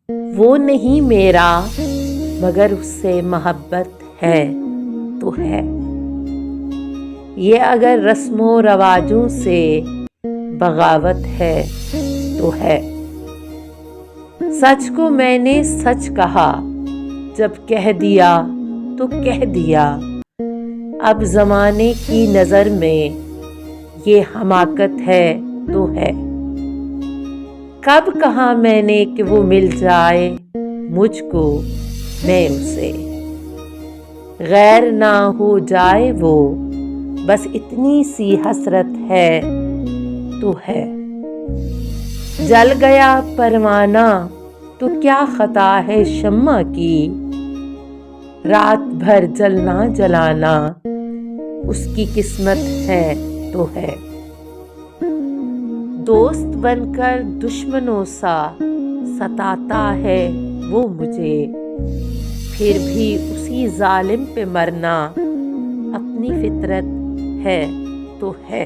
وہ نہیں میرا مگر اس سے محبت ہے تو ہے۔ یہ اگر رسم و رواجوں سے بغاوت ہے تو ہے۔ سچ کو میں نے سچ کہا، جب کہہ دیا تو کہہ دیا۔ اب زمانے کی نظر میں یہ حماقت ہے تو ہے۔ کب کہا میں نے کہ وہ مل جائے مجھ کو، میں اسے غیر نہ ہو جائے وہ، بس اتنی سی حسرت ہے تو ہے۔ جل گیا پروانہ تو کیا خطا ہے شمع کی، رات بھر جلنا جلانا اس کی قسمت ہے تو ہے۔ دوست بن کر دشمنوں سا ستاتا ہے وہ مجھے، پھر بھی اسی ظالم پہ مرنا اپنی فطرت ہے تو ہے۔